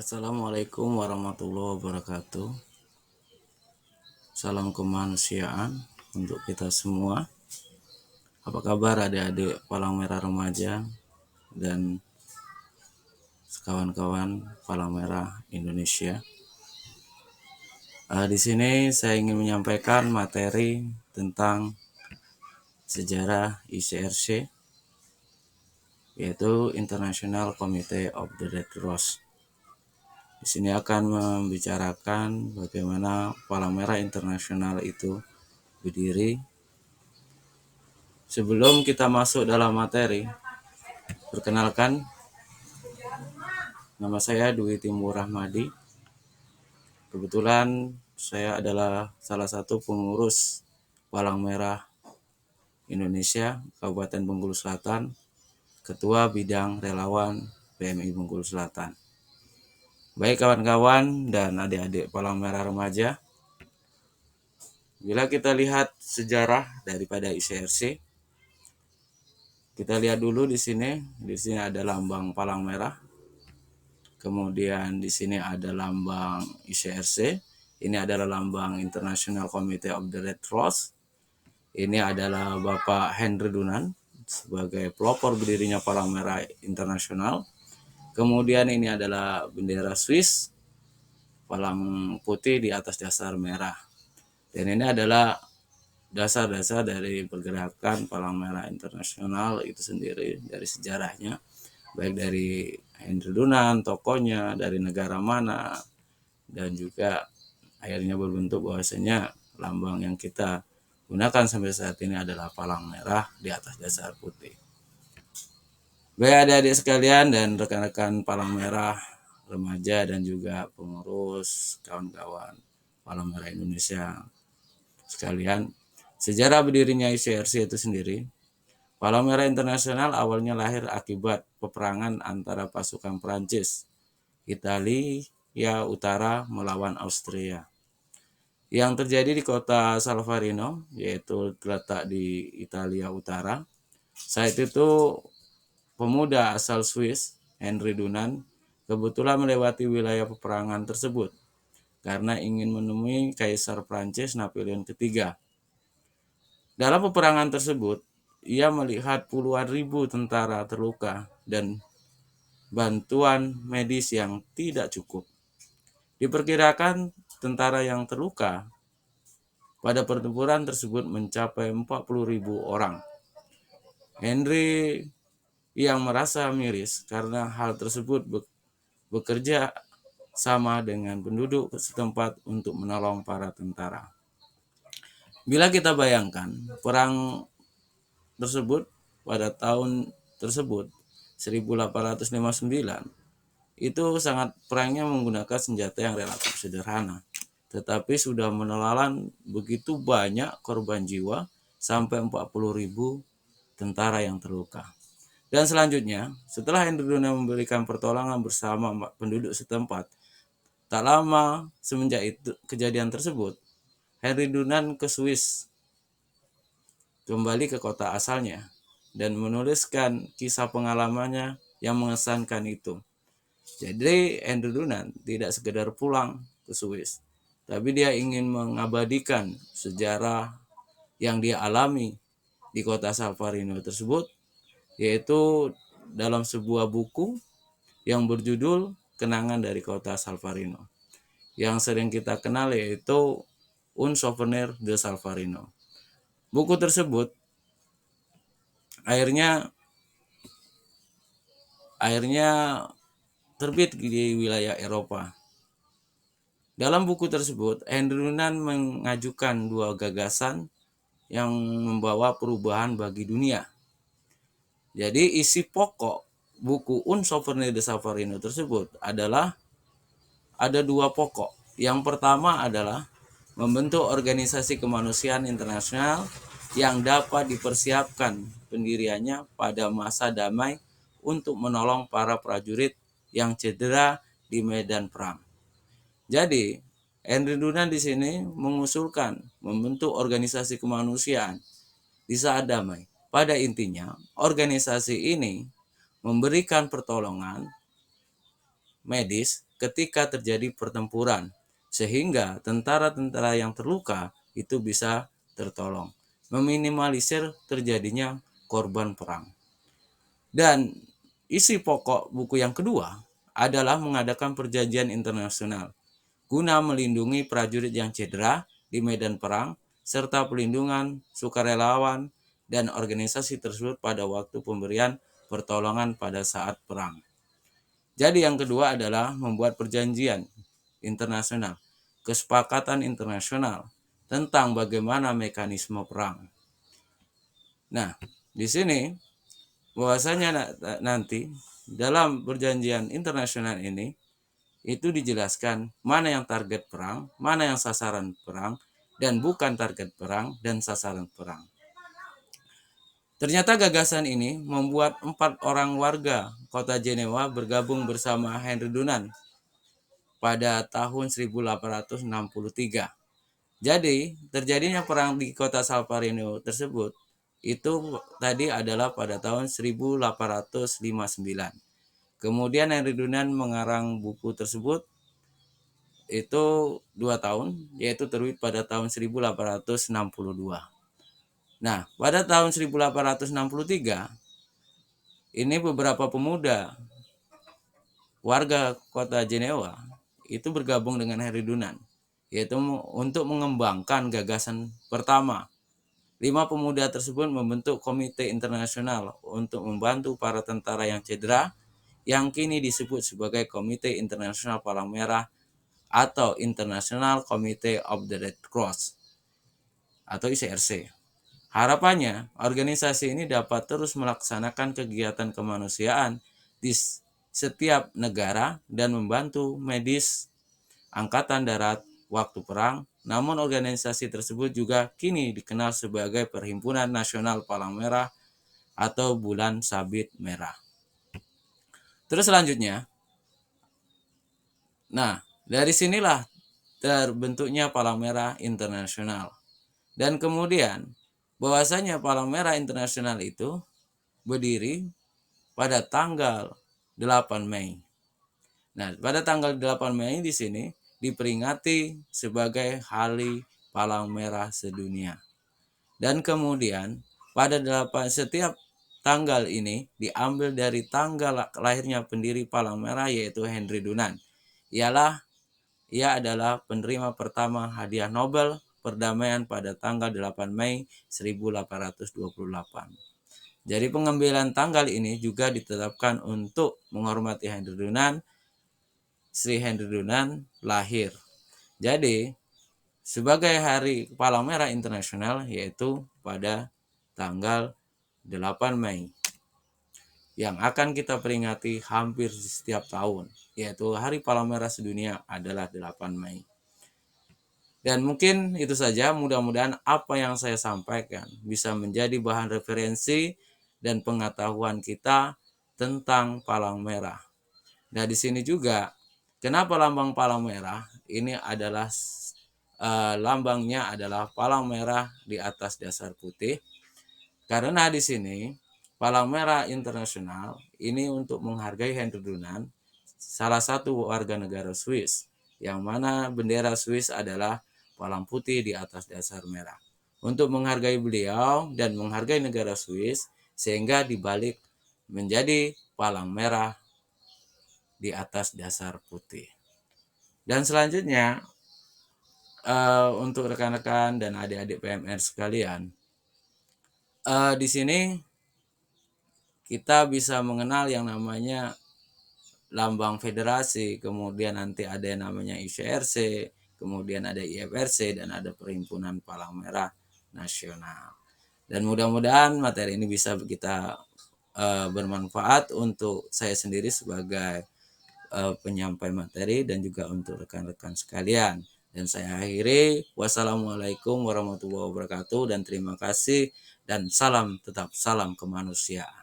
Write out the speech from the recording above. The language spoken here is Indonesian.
Assalamualaikum warahmatullahi wabarakatuh. Salam kemanusiaan untuk kita semua. Apa kabar adik-adik Palang Merah Remaja dan kawan-kawan Palang Merah Indonesia? Di sini saya ingin menyampaikan materi tentang sejarah ICRC, yaitu International Committee of the Red Cross. Di sini akan membicarakan bagaimana Palang Merah Internasional itu berdiri. Sebelum kita masuk dalam materi, perkenalkan, nama saya Dwi Timbul Rahmadi. Kebetulan saya adalah salah satu pengurus Palang Merah Indonesia Kabupaten Bengkulu Selatan, Ketua Bidang Relawan PMI Bengkulu Selatan. Baik kawan-kawan dan adik-adik Palang Merah Remaja, bila kita lihat sejarah daripada ICRC, kita lihat dulu di sini. Di sini ada lambang Palang Merah. Kemudian di sini ada lambang ICRC. Ini adalah lambang International Committee of the Red Cross. Ini adalah Bapak Henry Dunant sebagai pelopor berdirinya Palang Merah Internasional. Kemudian ini adalah bendera Swiss, palang putih di atas dasar merah. Dan ini adalah dasar-dasar dari pergerakan Palang Merah Internasional itu sendiri, dari sejarahnya, baik dari Henry Dunant, tokohnya, dari negara mana, dan juga akhirnya berbentuk bahwasanya lambang yang kita gunakan sampai saat ini adalah palang merah di atas dasar putih. Baik adik-adik sekalian dan rekan-rekan Palang Merah Remaja dan juga pengurus kawan-kawan Palang Merah Indonesia sekalian, sejarah berdirinya ICRC itu sendiri, Palang Merah Internasional awalnya lahir akibat peperangan antara pasukan Prancis, Italia Utara melawan Austria, yang terjadi di kota Salvarino, yaitu terletak di Italia Utara. Saat itu pemuda asal Swiss, Henry Dunant, kebetulan melewati wilayah peperangan tersebut karena ingin menemui Kaisar Prancis Napoleon III. Dalam peperangan tersebut, ia melihat puluhan ribu tentara terluka dan bantuan medis yang tidak cukup. Diperkirakan tentara yang terluka pada pertempuran tersebut mencapai 40.000 orang. Henry yang merasa miris karena hal tersebut bekerja sama dengan penduduk setempat untuk menolong para tentara. Bila kita bayangkan perang tersebut pada tahun tersebut 1859, itu sangat perangnya menggunakan senjata yang relatif sederhana, tetapi sudah menelan begitu banyak korban jiwa sampai 40.000 tentara yang terluka. Dan selanjutnya, setelah Henry Dunant memberikan pertolongan bersama penduduk setempat, tak lama semenjak itu kejadian tersebut, Henry Dunant ke Swiss, kembali ke kota asalnya, dan menuliskan kisah pengalamannya yang mengesankan itu. Jadi Henry Dunant tidak sekedar pulang ke Swiss, tapi dia ingin mengabadikan sejarah yang dia alami di kota Salvarino tersebut, yaitu dalam sebuah buku yang berjudul Kenangan dari Kota Salvarino, yang sering kita kenal yaitu Un Souvenir de Salvarino. Buku tersebut akhirnya terbit di wilayah Eropa. Dalam buku tersebut, Henry Dunant mengajukan dua gagasan yang membawa perubahan bagi dunia. Jadi isi pokok buku Un Souvenir de Salvarino tersebut adalah ada dua pokok. Yang pertama adalah membentuk organisasi kemanusiaan internasional yang dapat dipersiapkan pendiriannya pada masa damai untuk menolong para prajurit yang cedera di medan perang. Jadi, Henry Dunant di sini mengusulkan membentuk organisasi kemanusiaan di saat damai. Pada intinya, organisasi ini memberikan pertolongan medis ketika terjadi pertempuran, sehingga tentara-tentara yang terluka itu bisa tertolong, meminimalisir terjadinya korban perang. Dan isi pokok buku yang kedua adalah mengadakan perjanjian internasional guna melindungi prajurit yang cedera di medan perang serta pelindungan sukarelawan dan organisasi tersebut pada waktu pemberian pertolongan pada saat perang. Jadi yang kedua adalah membuat perjanjian internasional, kesepakatan internasional tentang bagaimana mekanisme perang. Nah, di sini bahwasanya nanti dalam perjanjian internasional ini itu dijelaskan mana yang target perang, mana yang sasaran perang, dan bukan target perang dan sasaran perang. Ternyata gagasan ini membuat 4 orang warga kota Jenewa bergabung bersama Henry Dunant pada tahun 1863. Jadi, terjadinya perang di kota Salvarino tersebut itu tadi adalah pada tahun 1859. Kemudian Henry Dunant mengarang buku tersebut itu 2 tahun, yaitu terbit pada tahun 1862. Nah, pada tahun 1863, ini beberapa pemuda warga kota Jenewa itu bergabung dengan Henry Dunant, yaitu untuk mengembangkan gagasan pertama. 5 pemuda tersebut membentuk komite internasional untuk membantu para tentara yang cedera, yang kini disebut sebagai Komite Internasional Palang Merah atau International Committee of the Red Cross atau ICRC. Harapannya, organisasi ini dapat terus melaksanakan kegiatan kemanusiaan di setiap negara dan membantu medis angkatan darat waktu perang. Namun organisasi tersebut juga kini dikenal sebagai Perhimpunan Nasional Palang Merah atau Bulan Sabit Merah. Terus selanjutnya, nah dari sinilah terbentuknya Palang Merah Internasional. Dan kemudian bahwasanya Palang Merah Internasional itu berdiri pada tanggal 8 Mei. Nah, pada tanggal 8 Mei di sini diperingati sebagai Hari Palang Merah Sedunia. Dan kemudian pada setiap tanggal ini diambil dari tanggal lahirnya pendiri Palang Merah, yaitu Henry Dunant. Ia adalah penerima pertama hadiah Nobel perdamaian pada tanggal 8 Mei 1828. Jadi pengambilan tanggal ini juga ditetapkan untuk menghormati Henry Dunant. Sri Henry Dunant lahir. Jadi sebagai Hari Palang Merah Internasional yaitu pada tanggal 8 Mei yang akan kita peringati hampir setiap tahun, yaitu Hari Palang Merah Sedunia adalah 8 Mei. Dan mungkin itu saja, mudah-mudahan apa yang saya sampaikan bisa menjadi bahan referensi dan pengetahuan kita tentang palang merah. Nah, di sini juga kenapa lambang palang merah ini adalah lambangnya adalah palang merah di atas dasar putih. Karena di sini Palang Merah Internasional ini untuk menghargai Henry Dunant, salah satu warga negara Swiss, yang mana bendera Swiss adalah palang putih di atas dasar merah. Untuk menghargai beliau dan menghargai negara Swiss, sehingga dibalik menjadi palang merah di atas dasar putih. Dan selanjutnya, untuk rekan-rekan dan adik-adik PMR sekalian, di sini kita bisa mengenal yang namanya lambang federasi, kemudian nanti ada yang namanya ICRC, kemudian ada IFRC, dan ada Perhimpunan Palang Merah Nasional. Dan mudah-mudahan materi ini bisa kita bermanfaat untuk saya sendiri sebagai penyampai materi dan juga untuk rekan-rekan sekalian. Dan saya akhiri, wassalamualaikum warahmatullahi wabarakatuh, dan terima kasih, dan tetap salam kemanusiaan.